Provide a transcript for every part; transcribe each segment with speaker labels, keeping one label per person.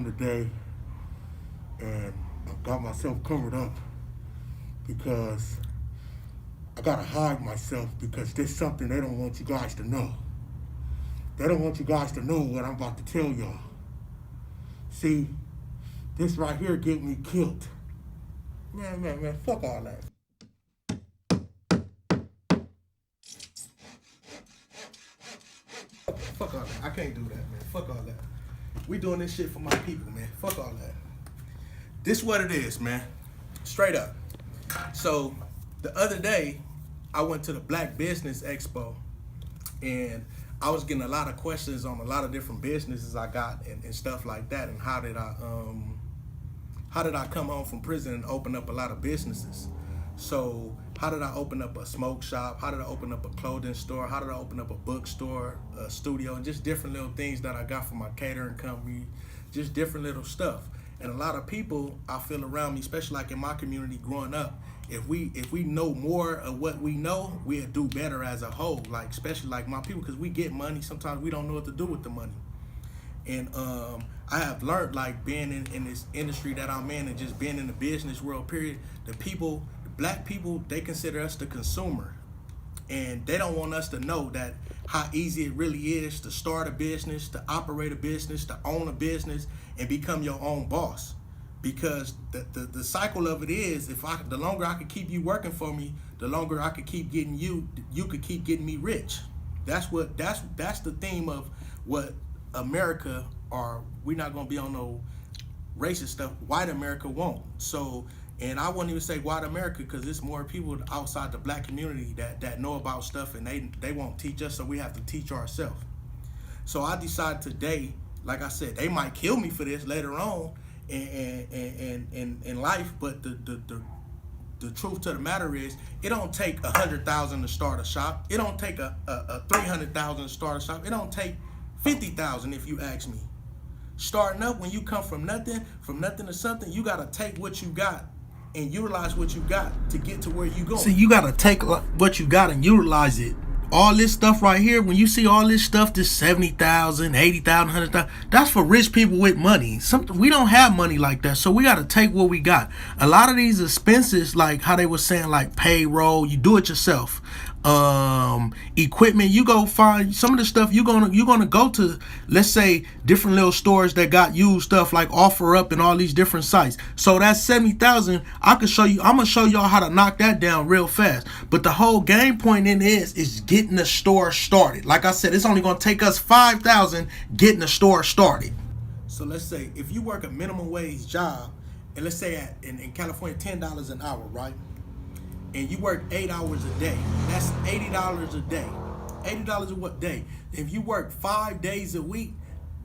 Speaker 1: home today and I got myself covered up because I gotta hide myself because there's something they don't want you guys to know. They don't want you guys to know what I'm about to tell y'all. See, this right here get me killed. Man, fuck all that. Fuck all that. I can't do that, man. Fuck all that. We doing this shit for my people, man. Fuck all that. This what it is, man. Straight up. So, the other day, I went to the Black Business Expo, and I was getting a lot of questions on a lot of different businesses I got and stuff like that, and how did I come home from prison and open up a lot of businesses? So how did I open up a smoke shop? How did I open up a clothing store? How did I open up a bookstore, a studio, and just different little things that I got from my catering company, just different little stuff. And a lot of people I feel around me, especially like in my community growing up, if we know more of what we know, we'll do better as a whole. Like especially like my people, because we get money, sometimes we don't know what to do with the money. And I have learned, like being in this industry that I'm in and just being in the business world period, the black people, they consider us the consumer. And they don't want us to know that how easy it really is to start a business, to operate a business, to own a business, and become your own boss. Because the cycle of it is, the longer I could keep you working for me, the longer I could keep getting you could keep getting me rich. That's the theme of what America, or we're not gonna be on no racist stuff, white America won't. So, and I won't even say white America because there's more people outside the black community that know about stuff, and they won't teach us, so we have to teach ourselves. So I decided today, like I said, they might kill me for this later on in life, but the truth to the matter is, it don't take 100,000 to start a shop. It don't take a 300,000 to start a shop. It don't take 50,000 if you ask me. Starting up, when you come from nothing to something, you gotta take what you got and utilize what you got to get to where you going. See, you gotta take what you got and utilize it. All this stuff right here, when you see all this stuff, this 70,000, 80,000, 100,000, that's for rich people with money. We don't have money like that, so we got to take what we got. A lot of these expenses, like how they were saying, like payroll, you do it yourself. Equipment, you go find some of the stuff you're gonna go to, let's say, different little stores that got used stuff like OfferUp and all these different sites. So that's 70,000. I'm gonna show y'all how to knock that down real fast. But the whole game point in is getting the store started. Like I said, it's only gonna take us 5,000 getting the store started. So let's say if you work a minimum wage job, and let's say in California $10 an hour, right? And you work 8 hours a day, that's $80 a day. $80 a what day? If you work 5 days a week,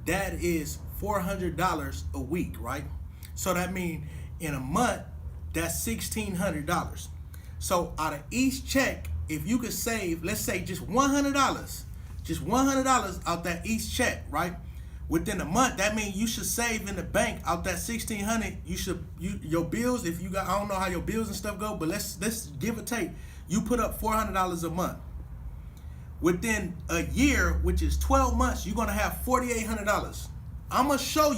Speaker 1: that is $400 a week, right? So that means in a month, that's $1,600. So out of each check, if you could save, let's say just $100 out that each check, right? Within a month, that means you should save in the bank out that $1,600. Your bills, if you got, I don't know how your bills and stuff go, but let's give or take, you put up $400 a month. Within a year, which is 12 months, you're gonna have $4,800. I'ma show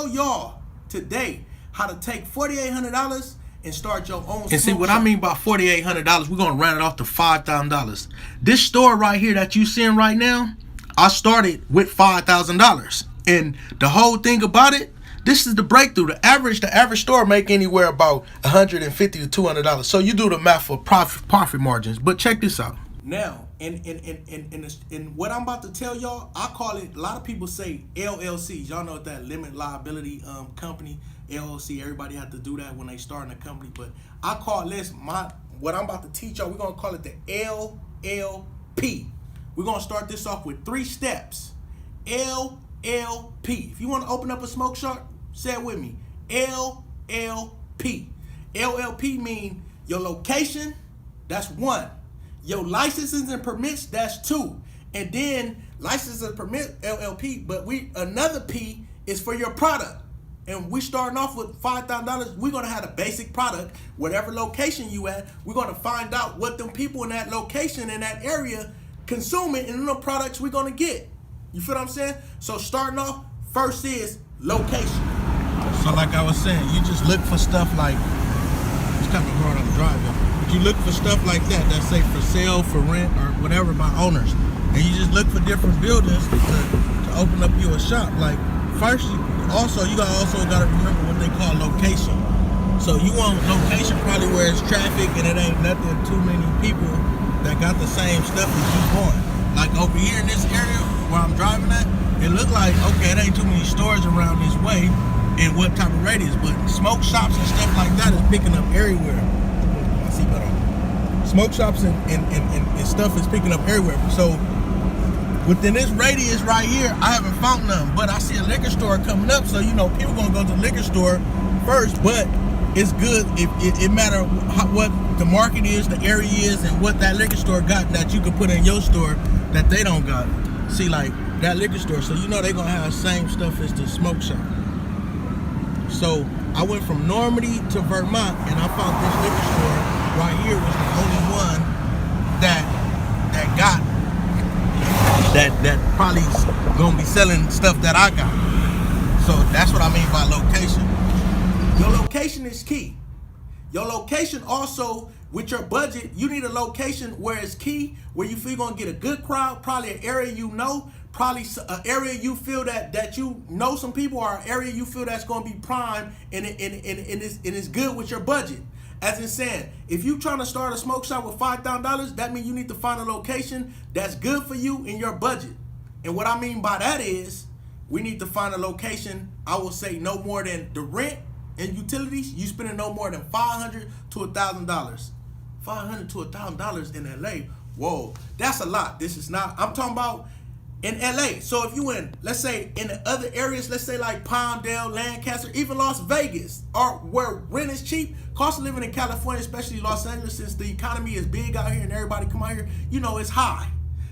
Speaker 1: y'all today how to take $4,800 and start your own. And see what I mean by $4,800, we're gonna round it off to $5,000. This store right here that you seeing right now, I started with $5,000, and the whole thing about it, this is the breakthrough. The average store make anywhere about $150 to $200. So you do the math for profit margins. But check this out. Now, in what I'm about to tell y'all, I call it. A lot of people say LLCs. Y'all know what that limited liability company, LLC. Everybody have to do that when they start in a company. But I call this what I'm about to teach y'all. We're gonna call it the LLP. We're going to start this off with 3 steps. LLP. If you want to open up a smoke shop, say it with me. LLP. LLP mean your location, that's 1. Your licenses and permits, that's 2. And then license and permit, LLP, but another P is for your product. And we starting off with $5,000. We're going to have a basic product. Whatever location you at, we're going to find out what them people in that location, in that area, consuming, and the products we're gonna get. You feel what I'm saying? So starting off, first is location.
Speaker 2: So like I was saying, you just look for stuff like, it's kind of hard on the driving, but you look for stuff like that say for sale, for rent, or whatever by owners. And you just look for different buildings to open up you a shop. Like first, you also gotta remember what they call location. So you want location probably where it's traffic and it ain't nothing too many people that got the same stuff as you want. Like over here in this area where I'm driving at, it looked like, okay, it ain't too many stores around this way and what type of radius, but smoke shops and stuff like that is picking up everywhere. My seatbelt on. Smoke shops and stuff is picking up everywhere. So within this radius right here, I haven't found none, but I see a liquor store coming up, so you know people gonna go to the liquor store first, but it's good if it matter what the market is, the area is, and what that liquor store got that you can put in your store that they don't got. See, like that liquor store, so you know they gonna have the same stuff as the smoke shop. So I went from Normandy to Vermont, and I found this liquor store right here was the only one that got that probably gonna be selling stuff that I got. So that's what I mean by location.
Speaker 1: Your location is key. Your location also, with your budget, you need a location where it's key, where you feel you're gonna get a good crowd, probably an area you know, probably an area you feel that you know some people, or an area you feel that's gonna be prime and it's good with your budget. As in saying, if you trying to start a smoke shop with $5,000, that means you need to find a location that's good for you in your budget. And what I mean by that is, we need to find a location, I will say no more than the rent and utilities, you spending no more than $500 to $1,000. $500 to $1,000 in LA. Whoa, that's a lot. This is not, I'm talking about in LA. So if you in, let's say in the other areas, let's say like Palmdale, Lancaster, even Las Vegas, or where rent is cheap, cost of living in California, especially Los Angeles, since the economy is big out here and everybody come out here, you know, it's high.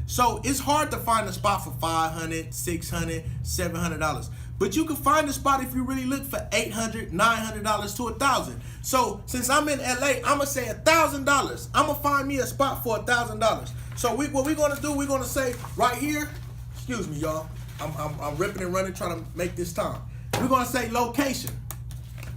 Speaker 1: So it's hard to find a spot for $500, $600, $700. But you can find a spot if you really look for $800, $900 to $1,000. So since I'm in LA, I'm gonna say $1,000. I'm gonna find me a spot for $1,000. So what we're gonna do, we're gonna say right here. Excuse me, y'all. I'm ripping and running trying to make this time. We're gonna say location.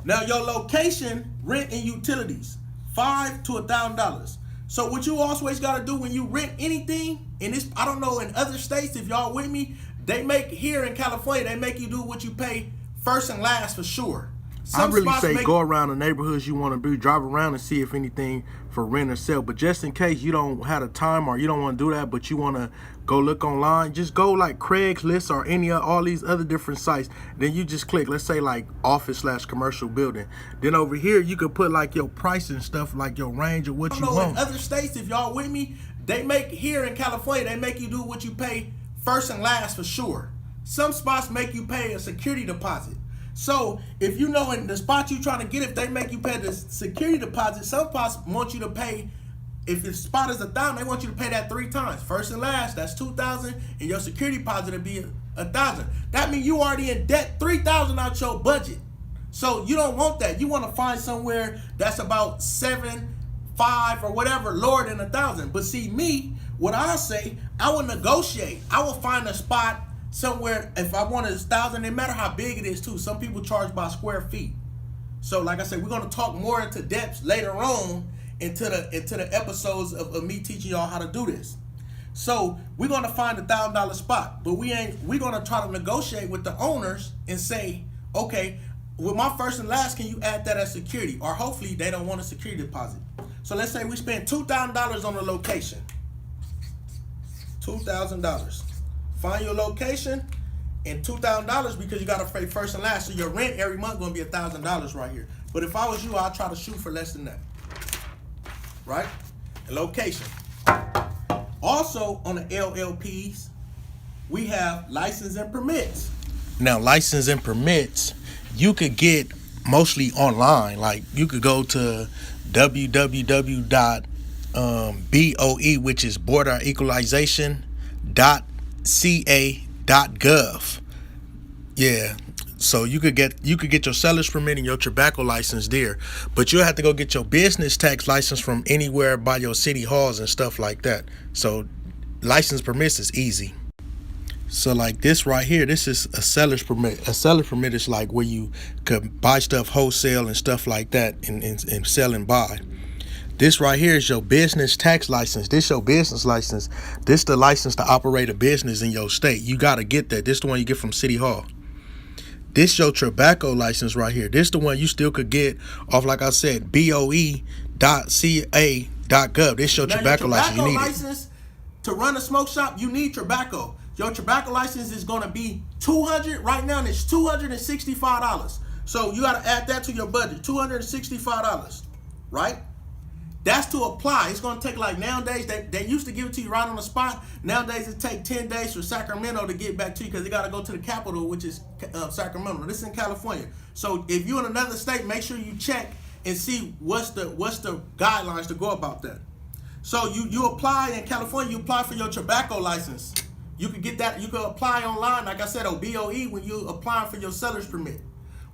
Speaker 1: Now your location, rent and utilities, $500 to $1,000. So what you always gotta do when you rent anything, and this, I don't know in other states if y'all with me, they make, here in California, they make you do what you pay first and last for sure.
Speaker 2: I really say go around the neighborhoods you want to be, drive around and see if anything for rent or sale. But just in case you don't have the time or you don't want to do that, but you want to go look online, just go like Craigslist or all these other different sites. Then you just click, let's say like office/commercial building. Then over here you could put like your price and stuff, like your range of what you want.
Speaker 1: In other states, if y'all with me, they make, here in California, they make you do what you pay first and last for sure. Some spots make you pay a security deposit. So if you know in the spot you trying to get, if they make you pay the security deposit, some spots want you to pay, if the spot is $1,000, they want you to pay that 3 times. First and last, that's $2,000, and your security deposit will be $1,000. That means you already in debt $3,000 out your budget. So you don't want that. You want to find somewhere that's about 7, 5, or whatever, lower than $1,000. But see me, what I say, I will negotiate. I will find a spot somewhere. If I want $1,000, no matter how big it is too. Some people charge by square feet. So like I said, we're gonna talk more into depths later on into the episodes of me teaching y'all how to do this. So we're gonna find $1,000 spot, but we're gonna try to negotiate with the owners and say, okay, with my first and last, can you add that as security? Or hopefully they don't want a security deposit. So let's say we spend $2,000 on the location. $2,000. Find your location and $2,000 because you got to pay first and last. So your rent every month going to be $1,000 right here. But if I was you, I'd try to shoot for less than that. Right? And location. Also on the LLPs, we have license and permits.
Speaker 2: Now, license and permits, you could get mostly online. Like you could go to www.BOE, which is Border Equalization.ca.gov. Yeah. So you could get your seller's permit and your tobacco license there, but you'll have to go get your business tax license from anywhere by your city halls and stuff like that. So license permits is easy. So like this right here, this is a seller's permit. A seller's permit is like where you could buy stuff wholesale and stuff like that and sell and buy. This right here is your business tax license. This your business license. This the license to operate a business in your state. You got to get that. This the one you get from City Hall. This your tobacco license right here. This the one you still could get off, like I said, BOE.ca.gov. This your tobacco license. You need
Speaker 1: license to run a smoke shop, you need tobacco. Your tobacco license is gonna be $200 right now, and it's $265. So you gotta add that to your budget, $265, right? That's to apply. It's gonna take, like, nowadays, they used to give it to you right on the spot. Nowadays it take 10 days for Sacramento to get back to you because they gotta go to the capital, which is Sacramento. This is in California. So if you're in another state, make sure you check and see what's the guidelines to go about that. So you apply in California, you apply for your tobacco license. You can get that, you can apply online, like I said, on BOE when you apply for your seller's permit.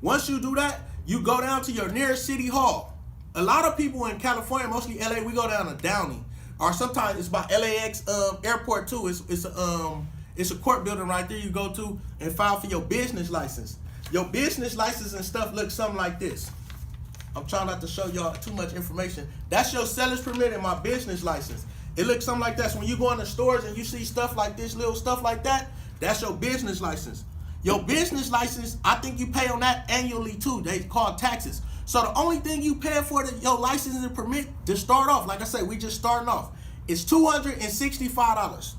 Speaker 1: Once you do that, you go down to your nearest city hall. A lot of people in California, mostly LA, we go down to Downey, or sometimes it's by LAX airport too. It's a court building right there you go to and file for your business license. Your business license and stuff looks something like this. I'm trying not to show y'all too much information. That's your seller's permit and my business license. It looks something like that. So when you go in the stores and you see stuff like this, little stuff like that, that's your business license. Your business license, I think you pay on that annually too. They call taxes. So the only thing you pay for your license and permit to start off, like I said, we just starting off, is $265.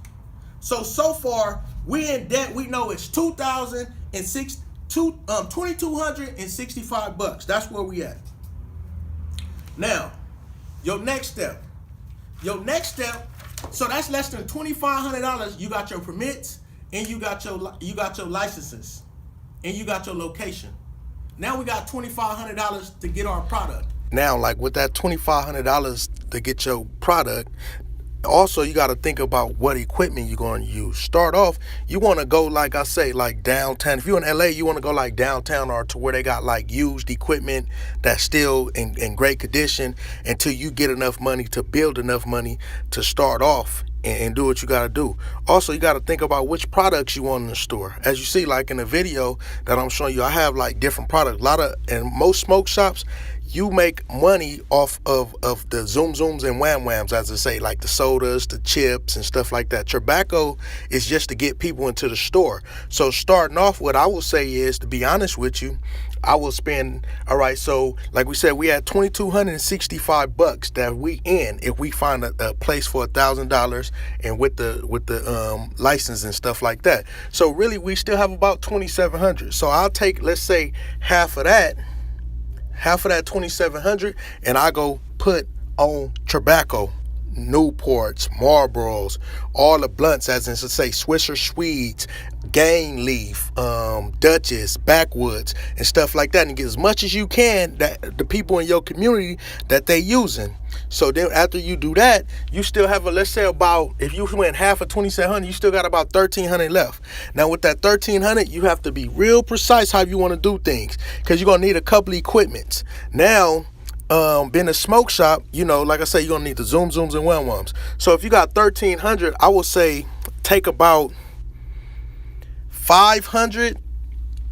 Speaker 1: So far, we in debt. We know it's $2,265. That's where we at. Now, your next step. So that's less than $2,500. You got your permits and you got your licenses and you got your location. Now we got $2,500 to get our product. Now, like with that $2,500 to get your product, also you got to think about what equipment you're going to use. Start off, you want to go, like I say, like downtown. If you're in LA, you want to go like downtown or to where they got like used equipment that's still in great condition until you get enough money to build enough money to start off and do what you got to do. Also, you got to think about which products you want in the store. As you see, like in the video that I'm showing you, I have like different products. And most smoke shops, you make money off of the Zoom Zooms and Wham Whams, as I say, like the sodas, the chips and stuff like that. Tobacco is just to get people into the store. So starting off, what I will say is, to be honest with you, I will spend, all right, so like we said, we had $2,265 that we in if we find a place for $1,000 and with the license and stuff like that. So really we still have about $2,700. So I'll take, let's say, half of that $2,700, and I go put on tobacco, Newports, Marlboros, all the blunts, as in, say, Swisher Swedes, Gain Leaf, Dutchess, Backwoods, and stuff like that, and get as much as you can that the people in your community that they using. So then after you do that, you still have let's say about, if you went half of $2,700, you still got about $1,300 left. Now with that $1,300, you have to be real precise how you want to do things, because you're gonna need a couple equipments. Now, being a smoke shop, you know, like I say, you're gonna need the Zoom Zooms and Wham Whams. So if you got $1,300, I will say take about $500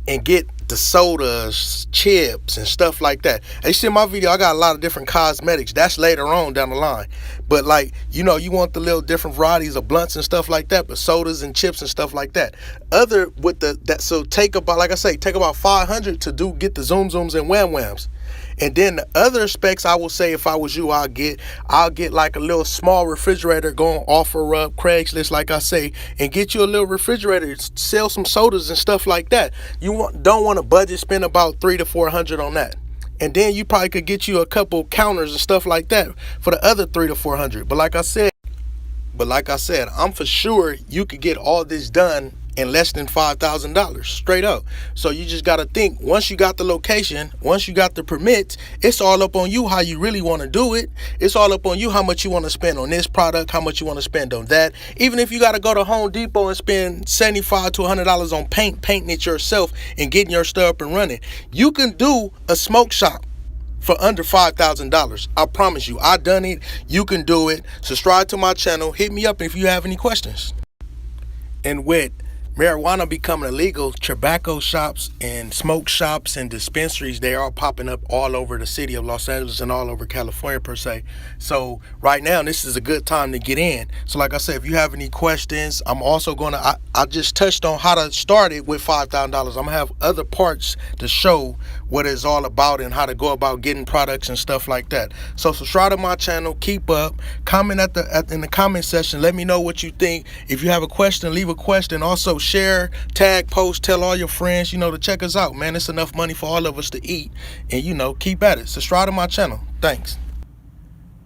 Speaker 1: and get the sodas, chips, and stuff like that. As you see in my video, I got a lot of different cosmetics. That's later on down the line. But like, you know, you want the little different varieties of blunts and stuff like that, but sodas and chips and stuff like that. So take about, like I say, take about $500 to get the Zoom Zooms and Wham Whams. And then the other specs, I will say, if I was you, I'll get like a little small refrigerator, go on OfferUp, Craigslist, like I say, and get you a little refrigerator, sell some sodas and stuff like that. You don't want to budget spend about $300 to $400 on that. And then you probably could get you a couple counters and stuff like that for the other $300 to $400. But like I said, I'm for sure you could get all this done in less than $5,000 straight up. So you just got to think, once you got the location, once you got the permits, it's all up on you how you really want to do it. It's all up on you how much you want to spend on this product, how much you want to spend on that. Even if you got to go to Home Depot and spend $75 to $100 on painting it yourself and getting your stuff up and running, you can do a smoke shop for under $5,000. I promise you, I done it. You can do it. Subscribe to my channel. Hit me up if you have any questions. And with marijuana becoming illegal, tobacco shops and smoke shops and dispensaries, they are popping up all over the city of Los Angeles and all over California per se. So right now, this is a good time to get in. So like I said, if you have any questions, I'm also going to, I just touched on how to start it with $5,000. I'm going to have other parts to show what it's all about and how to go about getting products and stuff like that. So subscribe to my channel, keep up, comment in the comment section, let me know what you think. If you have a question, leave a question. Also share, tag, post, tell all your friends, to check us out, man. It's enough money for all of us to eat, and keep at it. Subscribe to my channel. Thanks.